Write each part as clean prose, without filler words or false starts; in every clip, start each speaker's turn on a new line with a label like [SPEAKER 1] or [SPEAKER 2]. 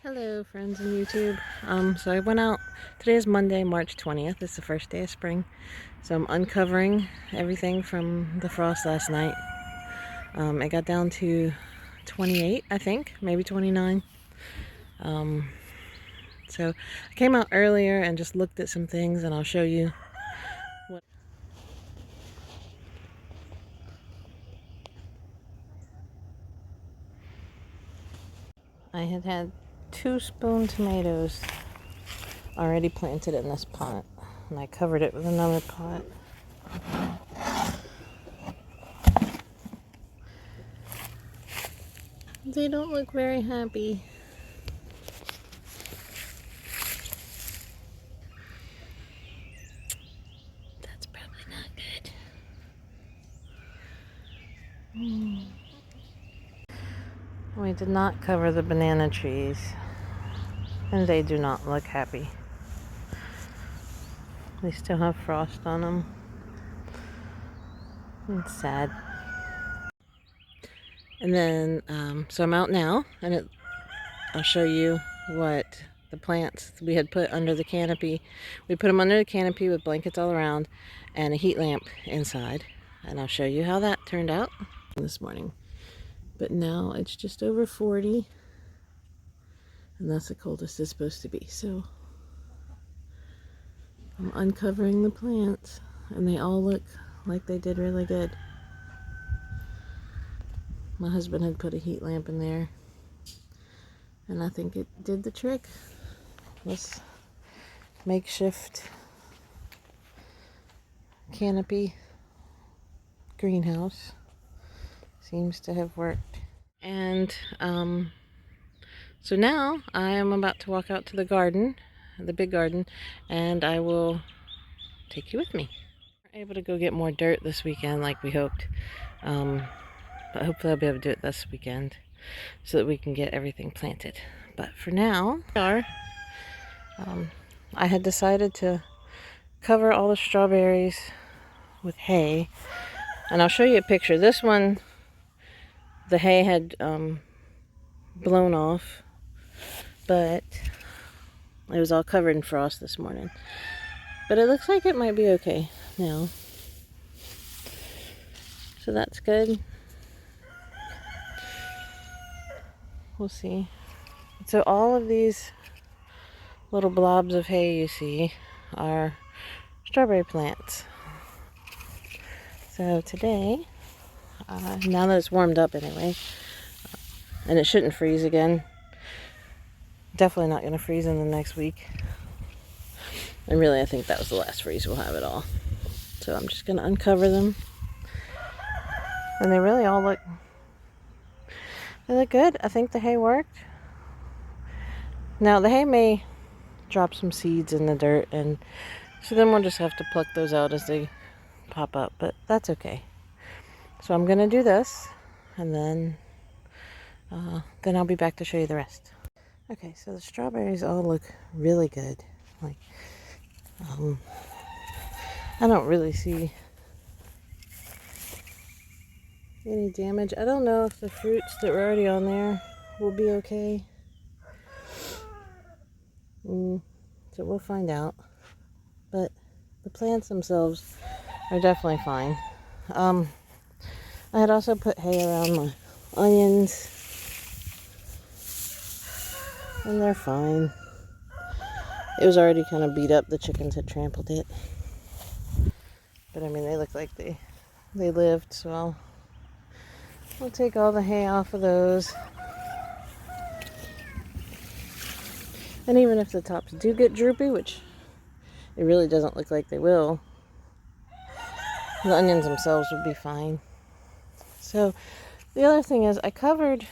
[SPEAKER 1] Hello friends on YouTube. So I went out, today is Monday, March 20th. It's the first day of spring. So I'm uncovering everything from the frost last night. It got down to 28, I think, maybe 29. So I came out earlier and just looked at some things, and I'll show you what I had 2 spoon tomatoes already planted in this pot, and I covered it with another pot. They don't look very happy. That's probably not good. We did not cover the banana trees, and they do not look happy. They still have frost on them. It's sad. And then, so I'm out now, and I'll show you what the plants we had put under the canopy. We put them under the canopy with blankets all around and a heat lamp inside. And I'll show you how that turned out this morning. But now it's just over 40, and that's the coldest it's supposed to be. So I'm uncovering the plants, and they all look like they did really good. My husband had put a heat lamp in there, and I think it did the trick. This makeshift canopy greenhouse seems to have worked. And so now I am about to walk out to the garden, the big garden, and I will take you with me. We're able to go get more dirt this weekend like we hoped. But hopefully I'll be able to do it this weekend so that we can get everything planted. But for now, I had decided to cover all the strawberries with hay. And I'll show you a picture. This one, the hay had blown off, but it was all covered in frost this morning. But it looks like it might be okay now. So that's good. We'll see. So all of these little blobs of hay you see are strawberry plants. So today, now that it's warmed up anyway, and it shouldn't freeze again, definitely not going to freeze in the next week. And really, I think that was the last freeze we'll have at all. So I'm just going to uncover them. And they really all look, they look good. I think the hay worked. Now the hay may drop some seeds in the dirt, and so then we'll just have to pluck those out as they pop up, but that's okay. So I'm going to do this, and then I'll be back to show you the rest. Okay, so the strawberries all look really good. Like, I don't really see any damage. I don't know if the fruits that were already on there will be okay. So we'll find out. But the plants themselves are definitely fine. I had also put hay around my onions, and they're fine. It was already kind of beat up. The chickens had trampled it. But I mean, they look like they lived, so I'll take all the hay off of those. And even if the tops do get droopy, which it really doesn't look like they will, the onions themselves would be fine. So the other thing is I covered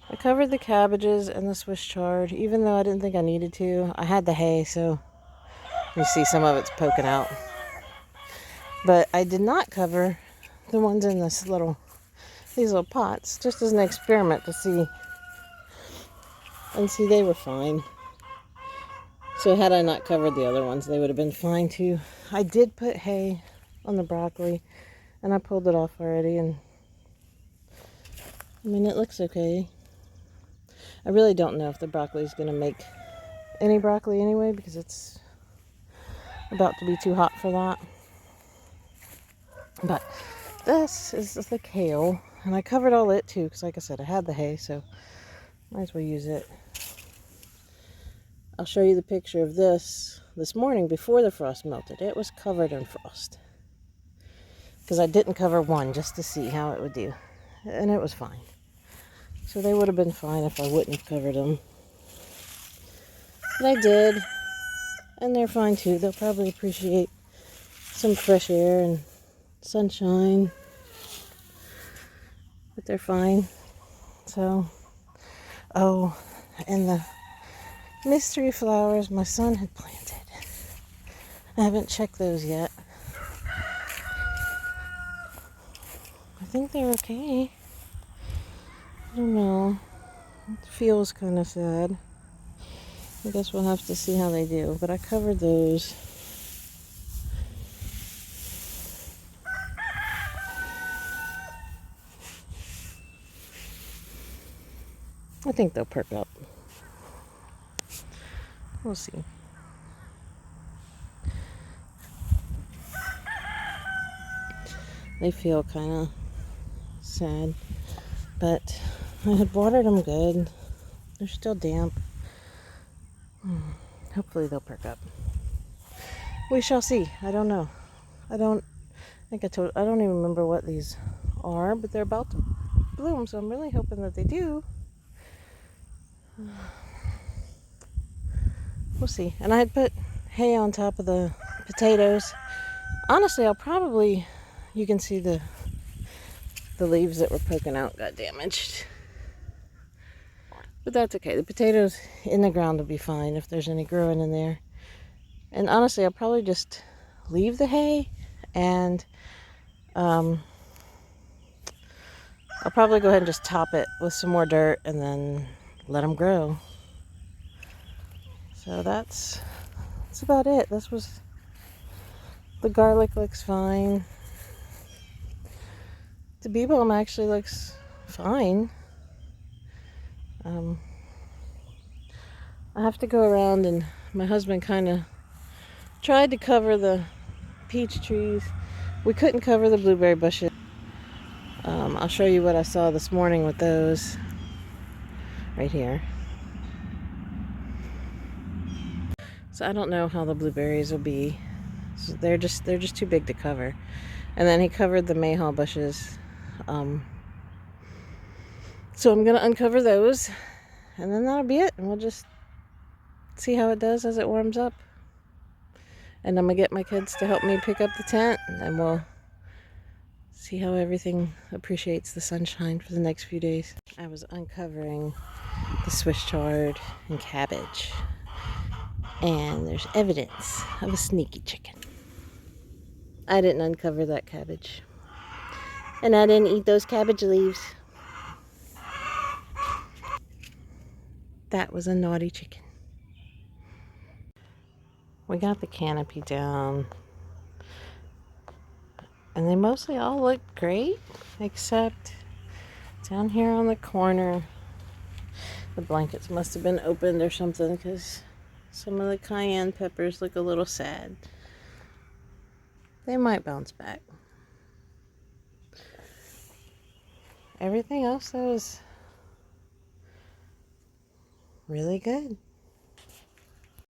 [SPEAKER 1] the cabbages and the Swiss chard, even though I didn't think I needed to. I had the hay, so you see some of it's poking out. But I did not cover the ones in these little pots, just as an experiment to see. And see, they were fine. So had I not covered the other ones, they would have been fine too. I did put hay on the broccoli, and I pulled it off already, and I mean, it looks okay. I really don't know if the broccoli is going to make any broccoli anyway, because it's about to be too hot for that. But this is the kale, and I covered all it too, because like I said, I had the hay, so might as well use it. I'll show you the picture of this morning before the frost melted. It was covered in frost, because I didn't cover one just to see how it would do, and it was fine. So they would have been fine if I wouldn't have covered them, but I did, and they're fine too. They'll probably appreciate some fresh air and sunshine, but they're fine. So, oh, and the mystery flowers my son had planted, I haven't checked those yet. I think they're okay. I don't know. It feels kind of sad. I guess we'll have to see how they do. But I covered those. I think they'll perk up. We'll see. They feel kind of sad. But I had watered them good. They're still damp. Hopefully they'll perk up. We shall see. I don't know. I don't even remember what these are, but they're about to bloom, so I'm really hoping that they do. We'll see. And I had put hay on top of the potatoes. Honestly, you can see the leaves that were poking out got damaged. But that's okay. The potatoes in the ground will be fine if there's any growing in there. And honestly, I'll probably just leave the hay, and I'll probably go ahead and just top it with some more dirt and then let them grow. So that's about it. The garlic looks fine. The bee balm actually looks fine. I have to go around, and my husband kind of tried to cover the peach trees. We couldn't cover the blueberry bushes. I'll show you what I saw this morning with those right here. So I don't know how the blueberries will be. So they're just too big to cover. And then he covered the mayhaw bushes. So I'm gonna uncover those, and then that'll be it. And we'll just see how it does as it warms up. And I'm gonna get my kids to help me pick up the tent, and we'll see how everything appreciates the sunshine for the next few days. I was uncovering the Swiss chard and cabbage, and there's evidence of a sneaky chicken. I didn't uncover that cabbage, and I didn't eat those cabbage leaves. That was a naughty chicken. We got the canopy down, and they mostly all look great, except down here on the corner, the blankets must have been opened or something, because some of the cayenne peppers look a little sad. They might bounce back. Everything else, though, is really good.